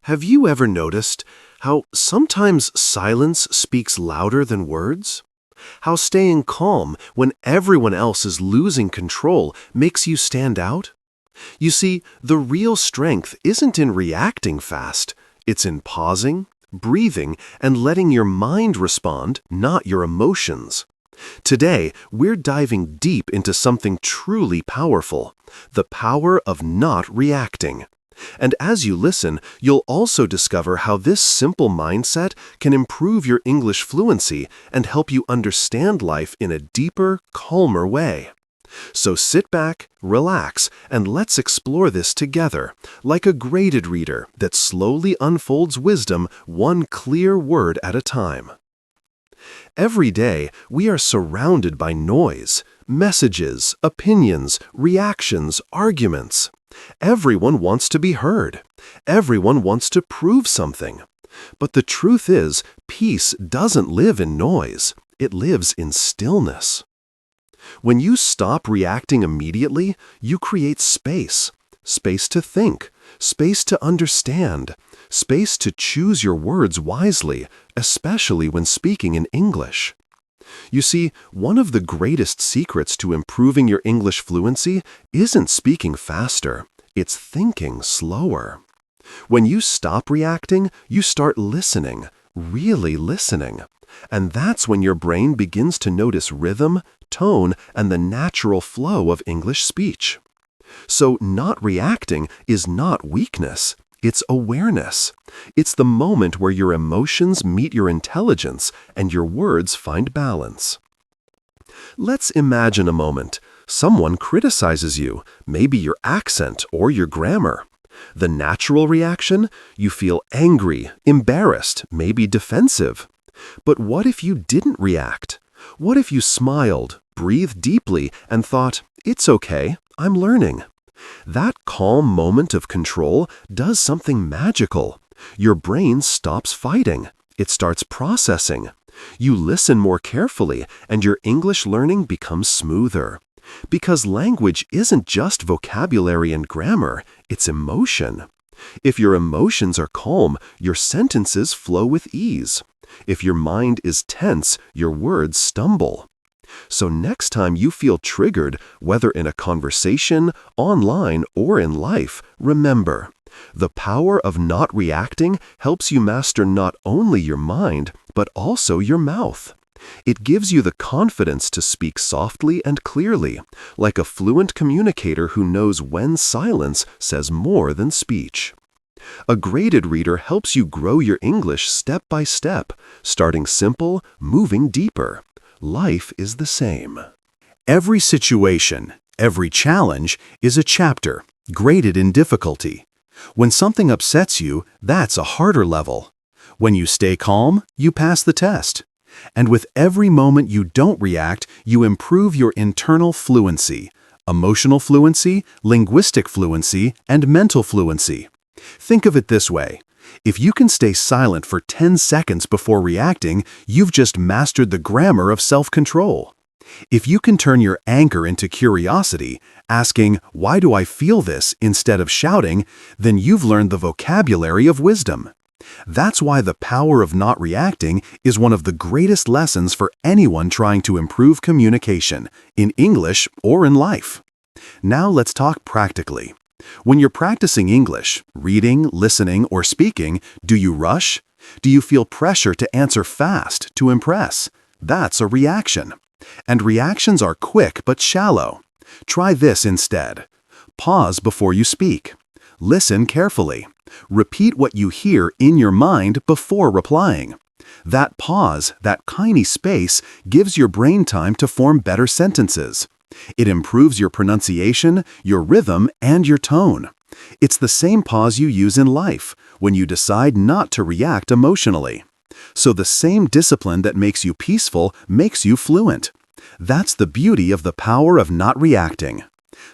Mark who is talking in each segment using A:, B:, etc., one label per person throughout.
A: Have you ever noticed how sometimes silence speaks louder than words? How staying calm when everyone else is losing control makes you stand out? You see, the real strength isn't in reacting fast. It's in pausing, breathing, and letting your mind respond, not your emotions. Today, we're diving deep into something truly powerful, the power of not reacting. And as you listen, you'll also discover how this simple mindset can improve your English fluency and help you understand life in a deeper, calmer way. So sit back, relax, and let's explore this together, like a graded reader that slowly unfolds wisdom one clear word at a time. Every day, we are surrounded by noise, messages, opinions, reactions, arguments. Everyone wants to be heard. Everyone wants to prove something. But the truth is, peace doesn't live in noise. It lives in stillness. When you stop reacting immediately, you create space. Space to think, space to understand, space to choose your words wisely, especially when speaking in English. You see, one of the greatest secrets to improving your English fluency isn't speaking faster, it's thinking slower. When you stop reacting, you start listening, really listening. And that's when your brain begins to notice rhythm, tone, and the natural flow of English speech. So not reacting is not weakness. It's awareness. It's the moment where your emotions meet your intelligence and your words find balance. Let's imagine a moment. Someone criticizes you, maybe your accent or your grammar. The natural reaction? You feel angry, embarrassed, maybe defensive. But what if you didn't react? What if you smiled, breathed deeply, and thought, "It's okay, I'm learning"? That calm moment of control does something magical. Your brain stops fighting. It starts processing. You listen more carefully, and your English learning becomes smoother. Because language isn't just vocabulary and grammar, it's emotion. If your emotions are calm, your sentences flow with ease. If your mind is tense, your words stumble. So next time you feel triggered, whether in a conversation, online, or in life, remember, the power of not reacting helps you master not only your mind, but also your mouth. It gives you the confidence to speak softly and clearly, like a fluent communicator who knows when silence says more than speech. A graded reader helps you grow your English step by step, starting simple, moving deeper. Life is the same. Every situation, every challenge is a chapter, graded in difficulty. When something upsets you, that's a harder level. When you stay calm, you pass the test. And with every moment you don't react, you improve your internal fluency, emotional fluency, linguistic fluency, and mental fluency. Think of it this way. If you can stay silent for 10 seconds before reacting, you've just mastered the grammar of self-control. If you can turn your anger into curiosity, asking, "Why do I feel this?" instead of shouting, then you've learned the vocabulary of wisdom. That's why the power of not reacting is one of the greatest lessons for anyone trying to improve communication, in English or in life. Now let's talk practically. When you're practicing English, reading, listening, or speaking, do you rush? Do you feel pressure to answer fast, to impress? That's a reaction. And reactions are quick but shallow. Try this instead. Pause before you speak. Listen carefully. Repeat what you hear in your mind before replying. That pause, that tiny space, gives your brain time to form better sentences. It improves your pronunciation, your rhythm, and your tone. It's the same pause you use in life, when you decide not to react emotionally. So the same discipline that makes you peaceful makes you fluent. That's the beauty of the power of not reacting.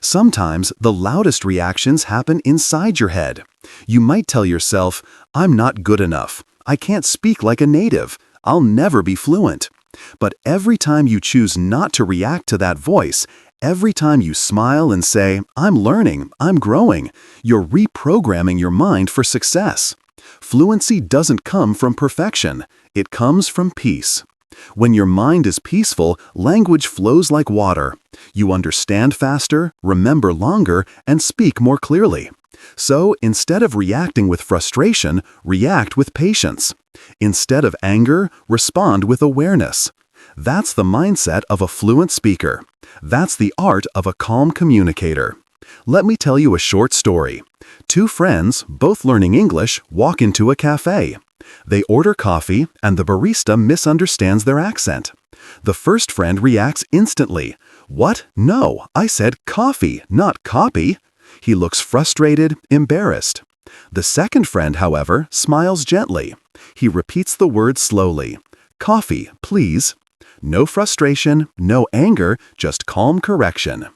A: Sometimes the loudest reactions happen inside your head. You might tell yourself, "I'm not good enough. I can't speak like a native. I'll never be fluent." But every time you choose not to react to that voice, every time you smile and say, "I'm learning, I'm growing," you're reprogramming your mind for success.
B: Fluency doesn't come from perfection. It comes from peace. When your mind is peaceful, language flows like water. You understand faster, remember longer, and speak more clearly. So, instead of reacting with frustration, react with patience. Instead of anger, respond with awareness. That's the mindset of a fluent speaker. That's the art of a calm communicator. Let me tell you a short story. Two friends, both learning English, walk into a cafe. They order coffee, and the barista misunderstands their accent. The first friend reacts instantly. "What? No, I said coffee, not copy." He looks frustrated, embarrassed. The second friend, however, smiles gently. He repeats the word slowly. "Coffee, please." No frustration, no anger, just calm correction.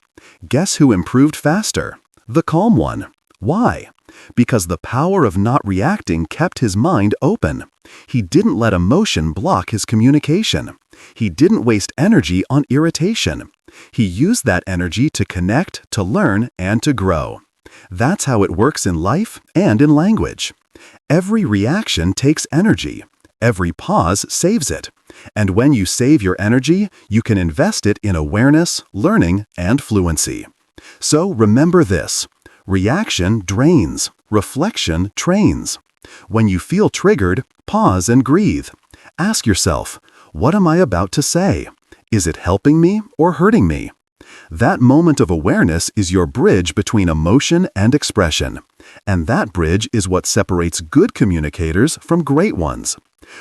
B: Guess who improved faster? The calm one. Why? Because the power of not reacting kept his mind open. He didn't let emotion block his communication. He didn't waste energy on irritation. He used that energy to connect, to learn, and to grow. That's how it works in life and in language. Every reaction takes energy. Every pause saves it. And when you save your energy, you can invest it in awareness, learning, and fluency. So remember this. Reaction drains. Reflection trains. When you feel triggered, pause and breathe. Ask yourself, what am I about to say? Is it helping me or hurting me? That moment of awareness is your bridge between emotion and expression. And that bridge is what separates good communicators from great ones.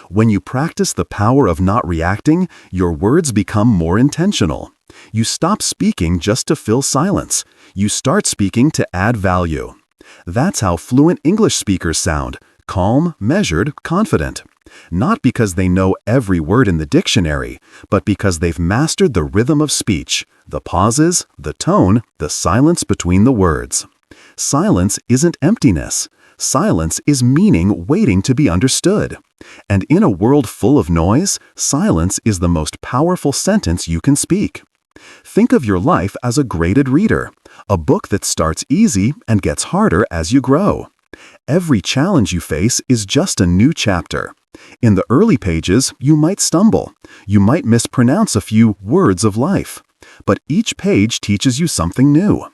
B: When you practice the power of not reacting, your words become more intentional. You stop speaking just to fill silence. You start speaking to add value. That's how fluent English speakers sound: calm, measured, confident. Not because they know every word in the dictionary, but because they've mastered the rhythm of speech, the pauses, the tone, the silence between the words. Silence isn't emptiness. Silence is meaning waiting to be understood. And in a world full of noise, silence is the most powerful sentence you can speak. Think of your life as a graded reader, a book that starts easy and gets harder as you grow. Every challenge you face is just a new chapter. In the early pages, you might stumble. You might mispronounce a few words of life. But each page teaches you something new.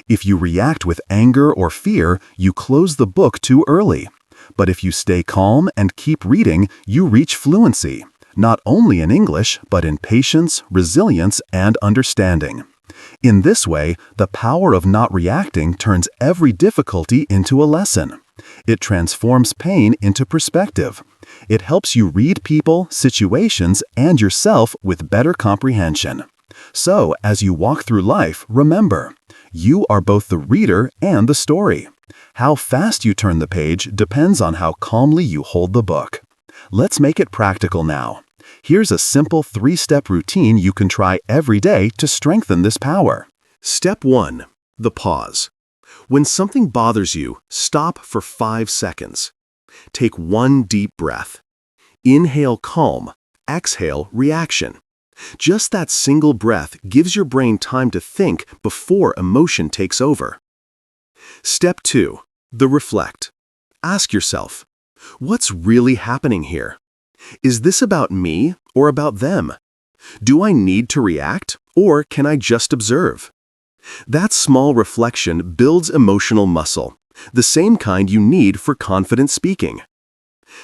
B: If you react with anger or fear, you close the book too early. But if you stay calm and keep reading, you reach fluency, not only in English, but in patience, resilience, and understanding. In this way, the power of not reacting turns every difficulty into a lesson. It transforms pain into perspective. It helps you read people, situations, and yourself with better comprehension. So, as you walk through life, remember, you are both the reader and the story. How fast you turn the page depends on how calmly you hold the book. Let's make it practical now. Here's a simple 3-step routine you can try every day to strengthen this power.
A: Step 1. The pause. When something bothers you, stop for 5 seconds. Take one deep breath. Inhale calm, exhale reaction. Just that single breath gives your brain time to think before emotion takes over. Step 2. The reflect. Ask yourself, what's really happening here? Is this about me or about them? Do I need to react or can I just observe? That small reflection builds emotional muscle, the same kind you need for confident speaking.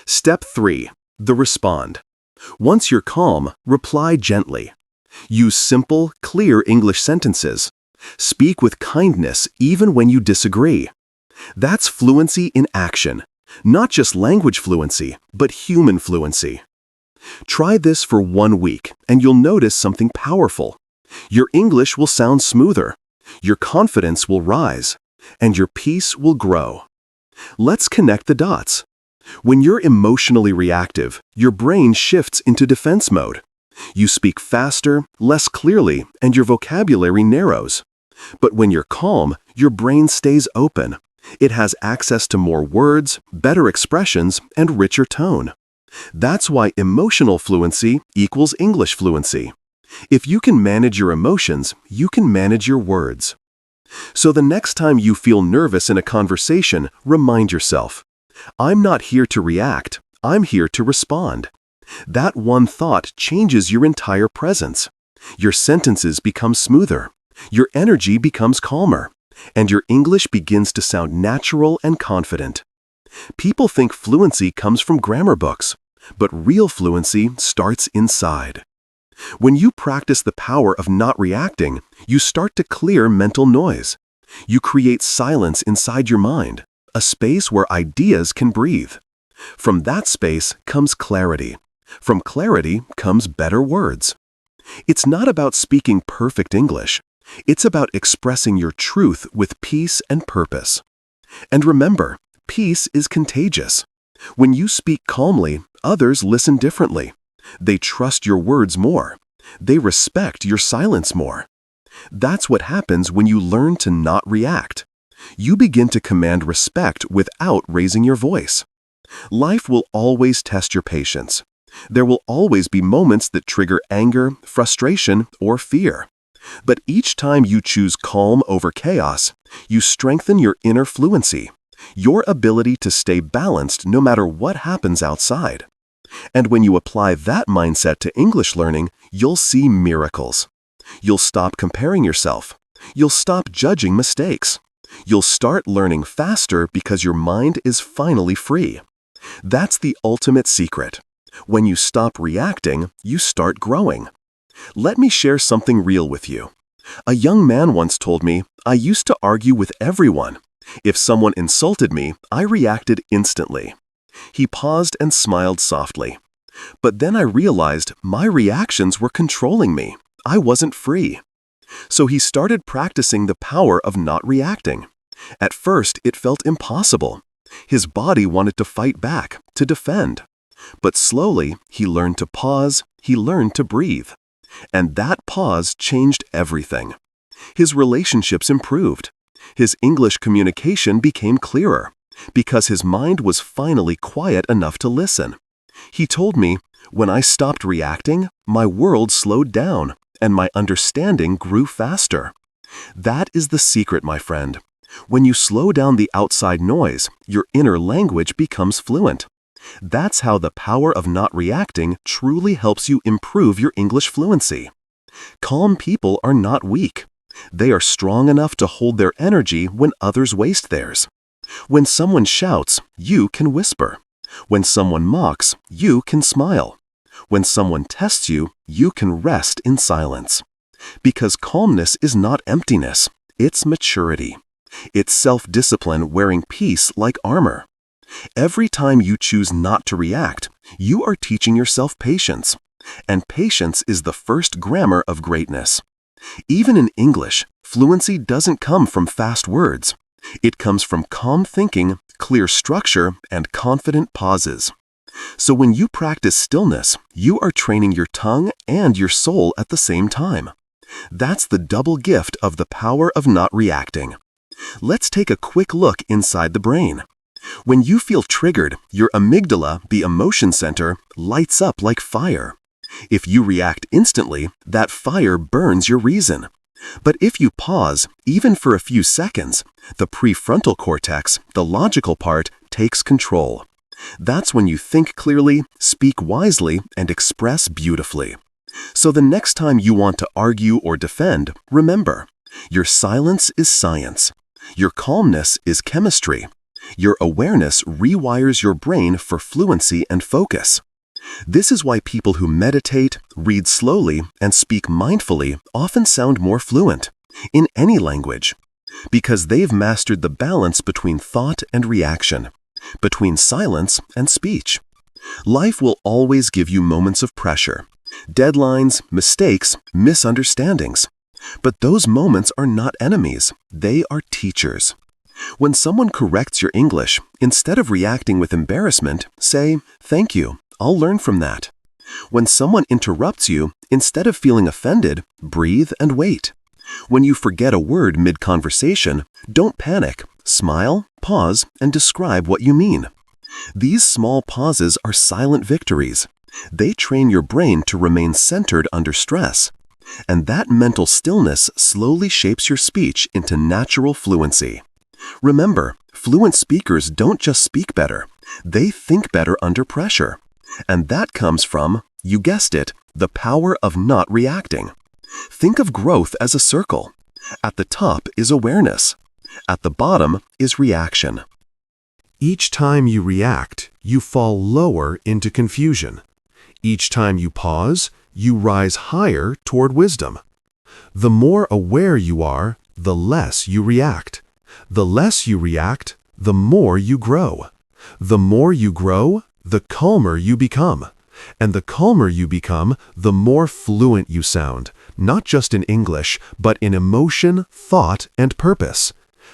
A: Step 3. The respond. Once you're calm, reply gently. Use simple, clear English sentences. Speak with kindness even when you disagree. That's fluency in action. Not just language fluency, but human fluency. Try this for 1 week, and you'll notice something powerful. Your English will sound smoother, your confidence will rise, and your peace will grow. Let's connect the dots. When you're emotionally reactive, your brain shifts into defense mode. You speak faster, less clearly, and your vocabulary narrows. But when you're calm, your brain stays open. It has access to more words, better expressions, and richer tone. That's why emotional fluency equals English fluency. If you can manage your emotions, you can manage your words. So the next time you feel nervous in a conversation, remind yourself, I'm not here to react, I'm here to respond. That one thought changes your entire presence. Your sentences become smoother, your energy becomes calmer, and your English begins to sound natural and confident. People think fluency comes from grammar books, but real fluency starts inside. When you practice the power of not reacting, you start to clear mental noise. You create silence inside your mind, a space where ideas can breathe. From that space comes clarity. From clarity comes better words. It's not about speaking perfect English. It's about expressing your truth with peace and purpose. And remember, peace is contagious. When you speak calmly, others listen differently. They trust your words more. They respect your silence more. That's what happens when you learn to not react. You begin to command respect without raising your voice. Life will always test your patience. There will always be moments that trigger anger, frustration, or fear. But each time you choose calm over chaos, you strengthen your inner fluency, your ability to stay balanced no matter what happens outside. And when you apply that mindset to English learning, you'll see miracles. You'll stop comparing yourself. You'll stop judging mistakes. You'll start learning faster because your mind is finally free. That's the ultimate secret. When you stop reacting, you start growing. Let me share something real with you. A young man once told me, "I used to argue with everyone. If someone insulted me, I reacted instantly." He paused and smiled softly. "But then I realized my reactions were controlling me. I wasn't free." So he started practicing the power of not reacting. At first, it felt impossible. His body wanted to fight back, to defend. But slowly, he learned to pause, he learned to breathe. And that pause changed everything. His relationships improved. His English communication became clearer, because his mind was finally quiet enough to listen. He told me, "When I stopped reacting, my world slowed down, and my understanding grew faster." That is the secret, my friend. When you slow down the outside noise, your inner language becomes fluent. That's how the power of not reacting truly helps you improve your English fluency. Calm people are not weak. They are strong enough to hold their energy when others waste theirs. When someone shouts, you can whisper. When someone mocks, you can smile. When someone tests you, you can rest in silence. Because calmness is not emptiness, it's maturity. It's self-discipline wearing peace like armor. Every time you choose not to react, you are teaching yourself patience. And patience is the first grammar of greatness. Even in English, fluency doesn't come from fast words. It comes from calm thinking, clear structure, and confident pauses. So when you practice stillness, you are training your tongue and your soul at the same time. That's the double gift of the power of not reacting. Let's take a quick look inside the brain. When you feel triggered, your amygdala, the emotion center, lights up like fire. If you react instantly, that fire burns your reason. But if you pause, even for a few seconds, the prefrontal cortex, the logical part, takes control. That's when you think clearly, speak wisely, and express beautifully. So the next time you want to argue or defend, remember, your silence is science. Your calmness is chemistry. Your awareness rewires your brain for fluency and focus. This is why people who meditate, read slowly, and speak mindfully often sound more fluent, in any language, because they've mastered the balance between thought and reaction, between silence and speech. Life will always give you moments of pressure, deadlines, mistakes, misunderstandings. But those moments are not enemies, they are teachers. When someone corrects your English, instead of reacting with embarrassment, say, "Thank you, I'll learn from that." When someone interrupts you, instead of feeling offended, breathe and wait. When you forget a word mid-conversation, don't panic. Smile, pause, and describe what you mean. These small pauses are silent victories. They train your brain to remain centered under stress. And that mental stillness slowly shapes your speech into natural fluency.
B: Remember, fluent speakers don't just speak better. They think better under pressure. And that comes from, you guessed it, the power of not reacting. Think of growth as a circle. At the top is awareness. At the bottom is reaction.
A: Each time you react, you fall lower into confusion. Each time you pause, you rise higher toward wisdom. The more aware you are, the less you react. The less you react, the more you grow. The more you grow, the calmer you become. And the calmer you become, the more fluent you sound, not just in English, but in emotion, thought, and purpose.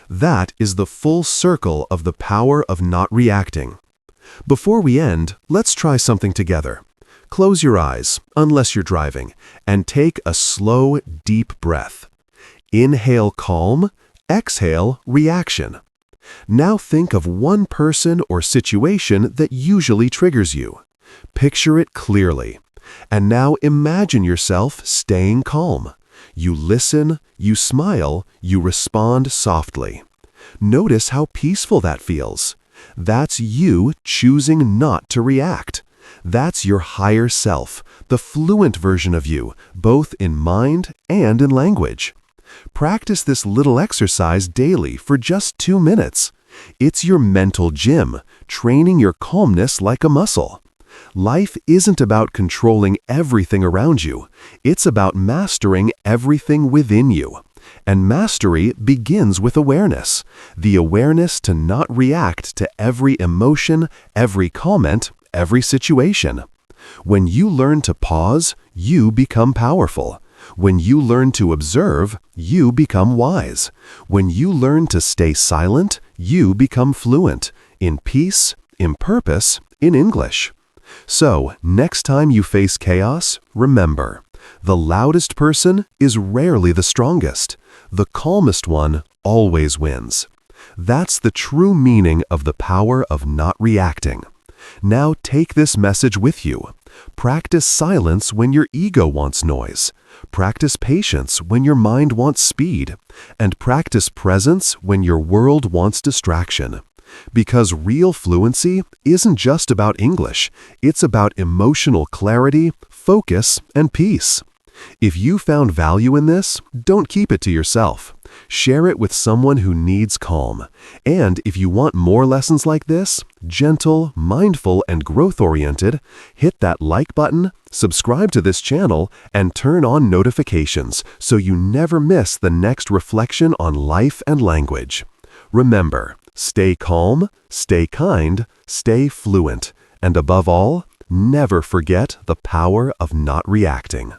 A: That is the full circle of the power of not reacting. Before we end, let's try something together. Close your eyes, unless you're driving, and take a slow, deep breath. Inhale calm, exhale reaction. Now think of one person or situation that usually triggers you. Picture it clearly. And now imagine yourself staying calm. You listen, you smile, you respond softly. Notice how peaceful that feels. That's you choosing not to react. That's your higher self, the fluent version of you, both in mind and in language. Practice this little exercise daily for just 2 minutes. It's your mental gym, training your calmness like a muscle. Life isn't about controlling everything around you. It's about mastering everything within you. And mastery begins with awareness, the awareness to not react to every emotion, every comment, every situation. When you learn to pause, you become powerful. When you learn to observe, you become wise. When you learn to stay silent, you become fluent, in peace, in purpose, in English. So, next time you face chaos, remember, the loudest person is rarely the strongest. The calmest one always wins. That's the true meaning of the power of not reacting. Now take this message with you. Practice silence when your ego wants noise. Practice patience when your mind wants speed. And practice presence when your world wants distraction. Because real fluency isn't just about English. It's about emotional clarity, focus, and peace. If you found value in this, don't keep it to yourself. Share it with someone who needs calm. And if you want more lessons like this, gentle, mindful, and growth-oriented, hit that like button, subscribe to this channel, and turn on notifications so you never miss the next reflection on life and language. Remember, stay calm, stay kind, stay fluent, and above all, never forget the power of not reacting.